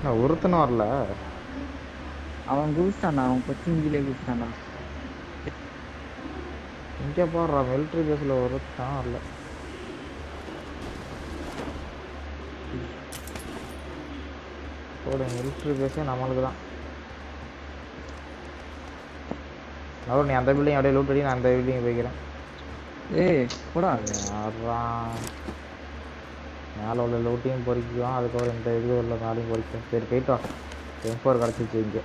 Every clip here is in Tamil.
நான் ஒருத்தனும் வரல. அவன் குதிச்சான்டா, அவன் பச்சிங்கிலே குதிச்சான்டா. இங்கே போடுறா மிலிட்ரி பேஸில் ஒருத்தான் வரல. போடு மிலிட்ரி பேஸே நம்மளுக்கு தான். அவ்வளோ நீ அந்த பில்டிங் அப்படியே லூட் அடி, நான் அந்த பில்டிங் போய்க்கிறேன். ஏய் போடா. யாரான் மேலே உள்ள லூட்டையும் பொறிக்குவோம், அதுக்கப்புறம் இந்த இது உள்ள மேலேயும் பொறிக்கும். சரி போயிட்டோம். M4 கிடச்சிச்சு இங்கே.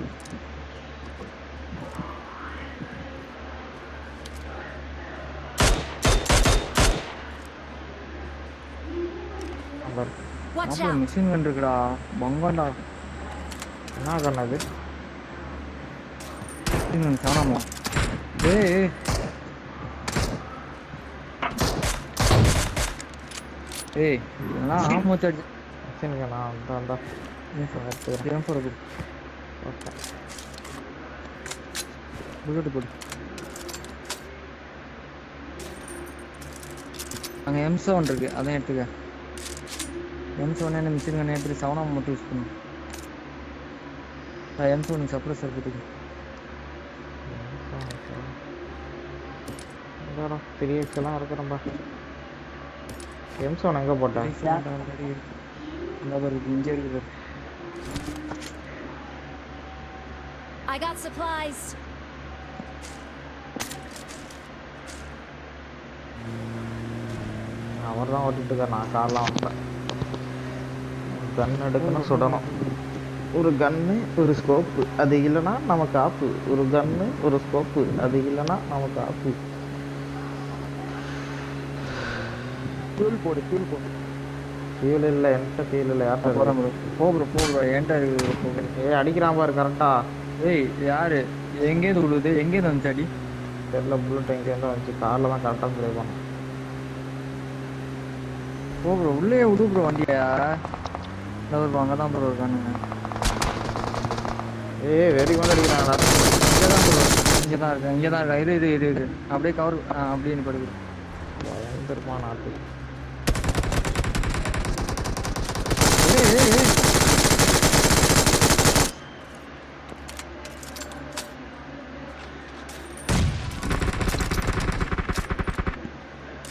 மிஷின் கன் இருக்குடா, பங்கண்டா. என்ன கண்ணது? Machine gun சாணாமா? ஏய் ஏய் இதெல்லாம் ஆமோ சார்ஜ். மிஷின் கண்ணா வந்தா போடு. ஓகே புல்லட் போடு. அங்கே M7 இருக்கு, அதான் எடுத்துக்க. M7 என்ன மிஷின் கன் எடுத்துட்டு சவனாம மட்டும் யூஸ் பண்ணு. M7 சப்ரஸர் போட்டுக்கு. 3x எல்லாம் இருக்கிறோம்பா. M7 எங்கே போட்டேன்? இங்கே இருக்குது. I got supplies. அவர் தான் ஓட்டிட்டு இருக்கார், நான் கார்லாம் வந்துட்டேன். கன் எடுக்கணும், சுடணும். ஒரு கன்னு ஒரு ஸ்கோப்பு, அது இல்லைன்னா நமக்கு ஆப்பு. ஒரு கன்னு ஒரு ஸ்கோப்பு, அது இல்லைன்னா நமக்கு ஆப்பு. ஃபியூல் போடு. ஃபியூல் இல்லை, என்கிட்ட ஃபியூல் இல்லை. யார்கிட்ட போகிற என்கிட்ட. ஏ அடிக்கிறான் பாரு கரெக்டா. ஏய் யாரு எங்கேருந்து விழுது? எங்கேருந்து வந்துச்சு அடி? தெரியல, புல்லட் எங்கேருந்து வந்துச்சு. காரில் தான் கரெக்டாக ஸ்ப்ரே பண்ணேன். ப்ரோ உள்ளே விடு ப்ரோ வண்டியா. ப்ரோ அங்கே தான் ப்ரோ இருக்கானுங்க. ஏய் வெறி கொண்டு அடிக்கிறாங்களா? இங்கே தான் இருக்கேன். இரு அப்படியே கவர் அப்படின்னு படுது. பயந்துருமா நாட்டு.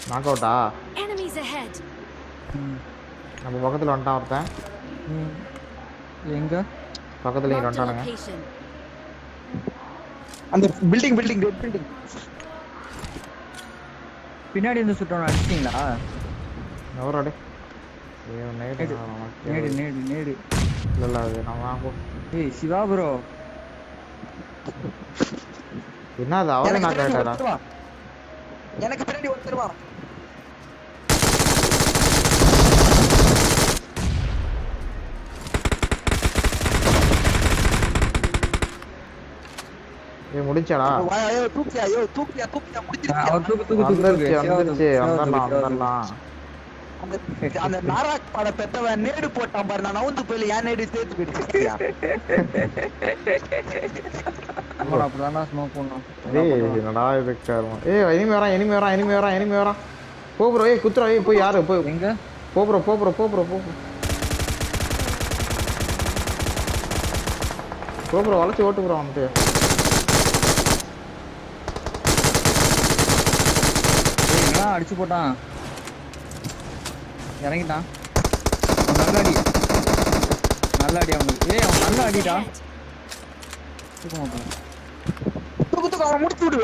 நாக் அவுட்டா? Enemies ahead. நம்ம பக்கத்தில் வந்துட்டான் ஒருத்தன். எங்க பக்கத்தில் இங்கே வந்துட்டானுங்க. அந்த பில்டிங் ரெட் பில்டிங் பின்னாடி இருந்து சுட்டோம். அடிச்சிங்களா? எவரோட நேடு இல்லை அது நான் வாங்கும். ஏய் சிவா ப்ரோ என்ன அது? அவரே நாக் ஆகிட்டாடா. எனக்கு பின்னாடி ஒருத்தருவா. முடிச்சாடா? அந்த நாராக் பட பெத்தவன் நேடு போட்டான் பாரு. நான் நவுந்து போயில ஏன் நேடு சேர்த்து போயிடுச்சு. அப்படிதான் ஸ்மோக் பண்ணோம். இனிமே வரான். போ ப்ரோ. ஏய் குத்துறா. ஏய் போய் யாரு போய் எங்க போ ப்ரோ வளைச்சு ஓட்டு ப்ரோ. வந்துட்டு அடிச்சு போட்டான், இறங்கிட்டான். நல்ல அடி அவனுக்கு. ஏய் அவன் நல்ல அடிடா. அவனை முடிச்சு விடு.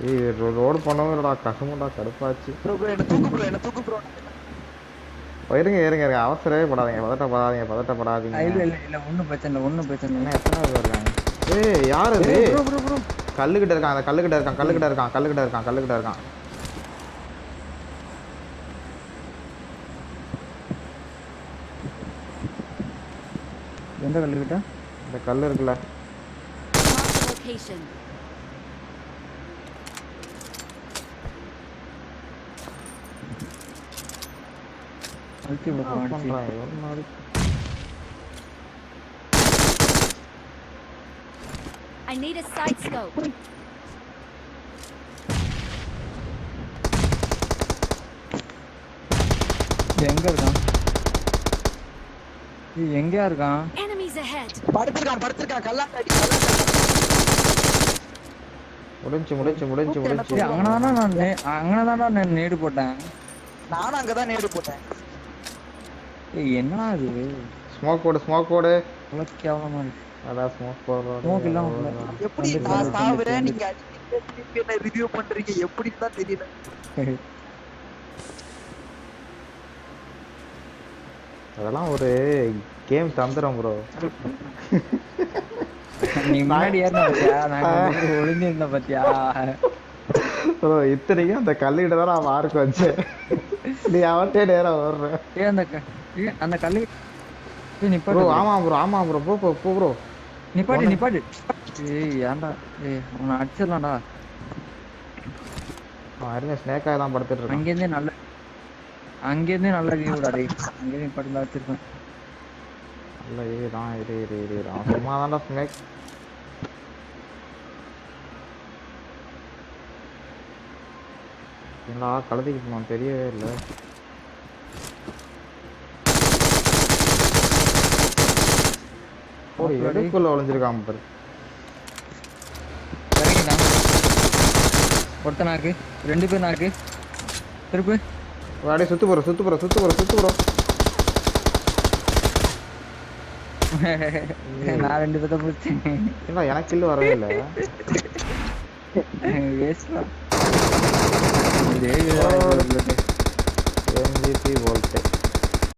ஏய் ரோடு பண்ணவங்கடா கஷ்டமாடா, கடுப்பாச்சு. என்ன தூக்கு ப்ரோ. இருங்க அவசரவே படாதீங்க, பதட்டப்படாதீங்க. இல்ல ஒன்றும் பிரச்சனை இல்லை. எத்தனை பேர் இருக்காங்க? ஏய் யாரு இது? கல்லுக்கிட்ட இருக்கான். அந்த கல்லுக்கிட்ட இருக்கான். எந்த கல்லுக்கிட்ட? இந்த கல் இருக்குல்ல. I need a side scope. எங்க இருக்கான்? எங்கயா இருக்கான்? Enemies ahead. படுத்திருக்கான் கல்லாட்ட அடி முடிஞ்சு அங்கனதான்டா நான் நேடு போட்டேன். நானும் அங்கதான் நேடு போட்டேன். என்னடா இது? ஸ்மோக் போடு இவ்வளவு கேவலமா இருக்கு. அதான் ஸ்மோக் போடுறோம். ஸ்மோக் இல்லாம உள்ள. எப்படி நான் சாவுறேன் நீங்க அடிச்சிட்டு திருப்பி என்ன ரிவ்யூ பண்றீங்க எப்படின்னு தான் தெரியல. அதெல்லாம் ஒரு கேம் தந்துரும் ப்ரோ. நீ முன்னாடி ஏறின பாத்தியா? நாங்க ஒளிஞ்சிருந்த பாத்தியா? ப்ரோ இத்தனைக்கும் அந்த கல்லிட தான் நான் மார்க் வச்சேன். நீ அவன்கிட்டே நேரம் ஓடுற. அந்த கல்லு ப்ரோ ஆமா ப்ரோ போ ப்ரோ நிப்பாட்டு. ஏன்டா உன்னை அடிச்சிடலாம்டா. அறிஞர் ஸ்னேக்காக தான் படுத்துட்டு இருக்கேன். அங்கேருந்தே நல்ல வியூடா டேய். அங்கேயே நிப்பாட்டு வச்சிருப்பேன். நல்ல இதுதான் இரு சும்மா தான்டா ஸ்னேக். என்னடா கழுதிக்கிட்டு நான் தெரியவே இல்லை. எடுக்குள்ள ஒளிஞ்சிருக்காம பாரு. ஒருத்த நாக்கு 2 பேர் நாக்கு திருப்பு அப்படியே சுத்து போற. நான் 2 பேர்த்த பிடிச்சேன். இல்லை எனக்கு கில்லு வரவே இல்லை. வேஸ்டா. MVP voltage